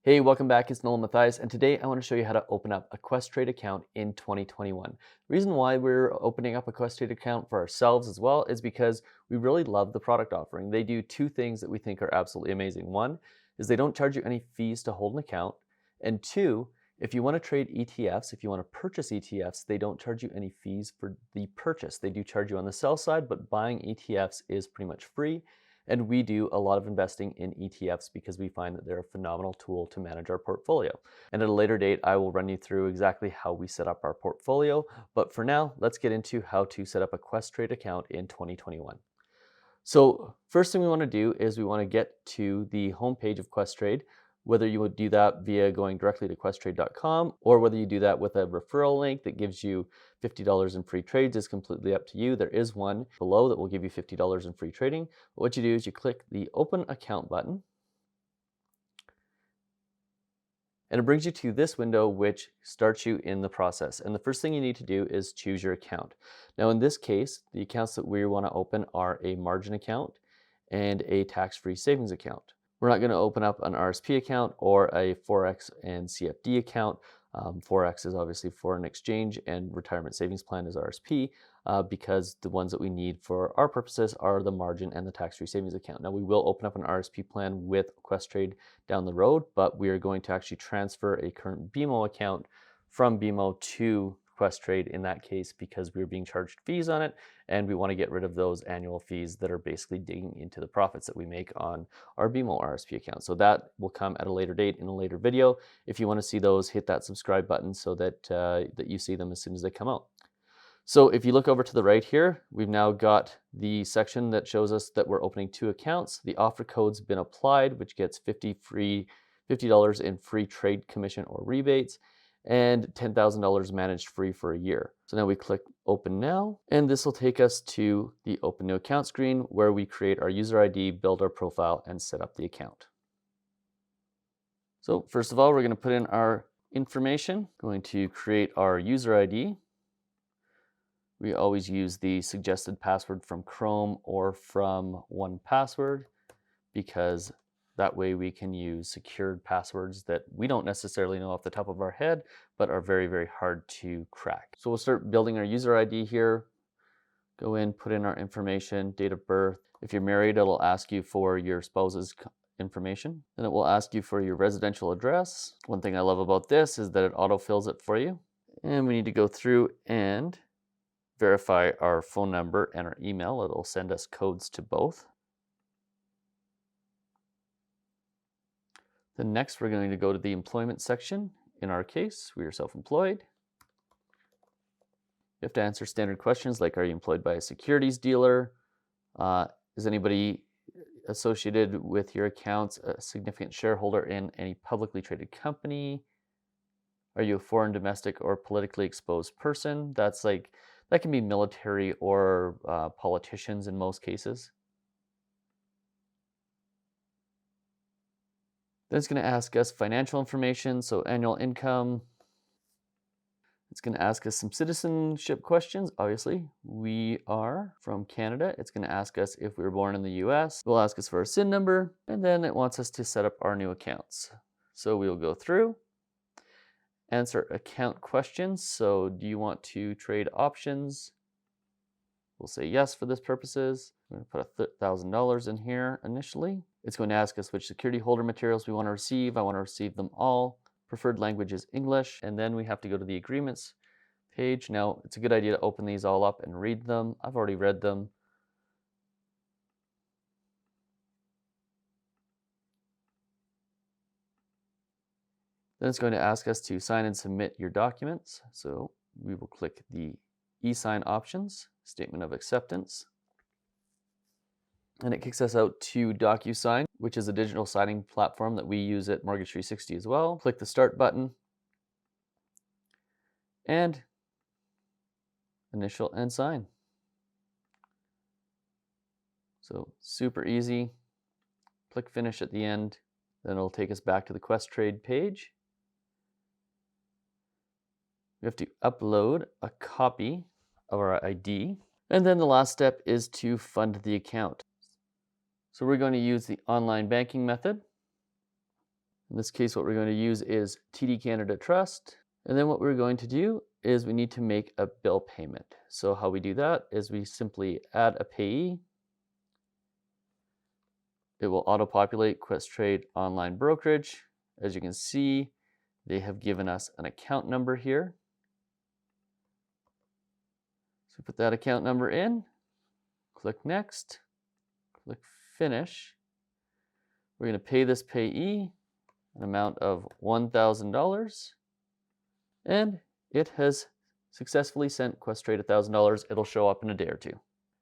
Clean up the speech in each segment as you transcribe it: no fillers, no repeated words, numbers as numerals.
Hey, welcome back. It's Nolan Mathias, and today I want to show you how to open up a Questrade account in 2021. The reason why we're opening up a Questrade account for ourselves as well is because we really love the product offering. They do two things that we think are absolutely amazing. One is they don't charge you any fees to hold an account, and two, if you want to trade ETFs, if you want to purchase ETFs, they don't charge you any fees for the purchase. They do charge you on the sell side, but buying ETFs is pretty much free. And we do a lot of investing in ETFs because we find that they're a phenomenal tool to manage our portfolio. And at a later date, I will run you through exactly how we set up our portfolio. But for now, let's get into how to set up a Questrade account in 2021. So first thing we want to do is we want to get to the homepage of Questrade, whether you would do that via going directly to questrade.com or whether you do that with a referral link that gives you $50 in free trades is completely up to you. There is one below that will give you $50 in free trading. But what you do is you click the Open Account button, and it brings you to this window which starts you in the process. And the first thing you need to do is choose your account. Now in this case, the accounts that we want to open are a margin account and a tax-free savings account. We're not going to open up an RSP account or a forex and CFD account. Forex is obviously foreign exchange and retirement savings plan is RSP because the ones that we need for our purposes are the margin and the tax-free savings account. Now we will open up an RSP plan with Questrade down the road, but we are going to actually transfer a current BMO account from BMO to Questrade in that case because we were being charged fees on it, and we want to get rid of those annual fees that are basically digging into the profits that we make on our BMO RSP account. So that will come at a later date in a later video. If you want to see those, hit that subscribe button so that that you see them as soon as they come out. So if you look over to the right here, we've now got the section that shows us that we're opening two accounts. The offer code's been applied, which gets $50 in free trade commission or rebates, and $10,000 managed free for a year. So now we click Open Now, and this will take us to the Open New Account screen where we create our user ID, build our profile, and set up the account. So first of all, we're going to put in our information. Going to create our user ID. We always use the suggested password from Chrome or from 1Password because that way we can use secured passwords that we don't necessarily know off the top of our head, but are very, very hard to crack. So we'll start building our user ID here. Go in, put in our information, date of birth. If you're married, it'll ask you for your spouse's information. Then it will ask you for your residential address. One thing I love about this is that it autofills it for you. And we need to go through and verify our phone number and our email. It'll send us codes to both. Then next, we're going to go to the employment section. In our case, we are self-employed. You have to answer standard questions like, are you employed by a securities dealer? Is anybody associated with your accounts a significant shareholder in any publicly traded company? Are you a foreign, domestic, or politically exposed person? That can be military or politicians in most cases. Then it's going to ask us financial information, so annual income. It's going to ask us some citizenship questions. Obviously, we are from Canada. It's going to ask us if we were born in the US. It will ask us for a SIN number, and then it wants us to set up our new accounts. So we'll go through, answer account questions. So do you want to trade options? We'll say yes for this purposes. I'm going to put $1,000 in here initially. It's going to ask us which security holder materials we want to receive. I want to receive them all. Preferred language is English. And then we have to go to the agreements page. Now, it's a good idea to open these all up and read them. I've already read them. Then it's going to ask us to sign and submit your documents. So we will click the e-sign options, statement of acceptance. And it kicks us out to DocuSign, which is a digital signing platform that we use at Mortgage 360 as well. Click the Start button and initial and sign. So super easy. Click Finish at the end. Then it'll take us back to the Questrade page. We have to upload a copy of our ID. And then the last step is to fund the account. So we're going to use the online banking method. In this case, what we're going to use is TD Canada Trust. And then what we're going to do is we need to make a bill payment. So how we do that is we simply add a payee. It will auto-populate Questrade online brokerage. As you can see, they have given us an account number here. So we put that account number in, click next, click finish. We're going to pay this payee an amount of $1,000, and it has successfully sent Questrade $1,000. It'll show up in a day or two.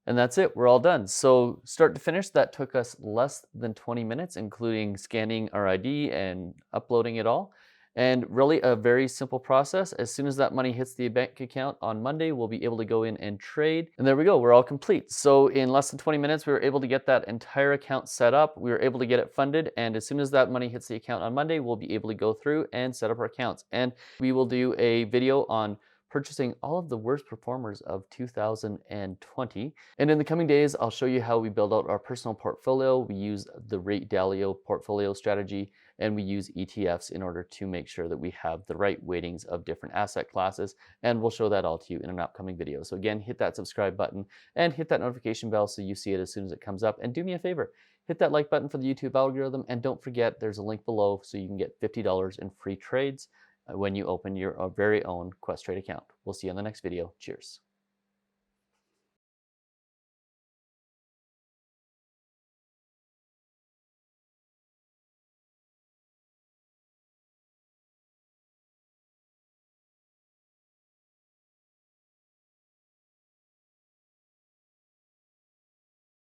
And that's it, we're all done. So start to finish, that took us less than 20 minutes, including scanning our ID and uploading it all. And really a very simple process. As soon as that money hits the bank account on Monday, we'll be able to go in and trade. And there we go, we're all complete. So in less than 20 minutes, we were able to get that entire account set up. We were able to get it funded. And as soon as that money hits the account on Monday, we'll be able to go through and set up our accounts. And we will do a video on purchasing all of the worst performers of 2020. And in the coming days, I'll show you how we build out our personal portfolio. We use the Rate Dalio portfolio strategy, and we use ETFs in order to make sure that we have the right weightings of different asset classes. And we'll show that all to you in an upcoming video. So again, hit that subscribe button and hit that notification bell so you see it as soon as it comes up. And do me a favor, hit that like button for the YouTube algorithm. And don't forget, there's a link below so you can get $50 in free trades when you open your very own Questrade account. We'll see you in the next video. Cheers.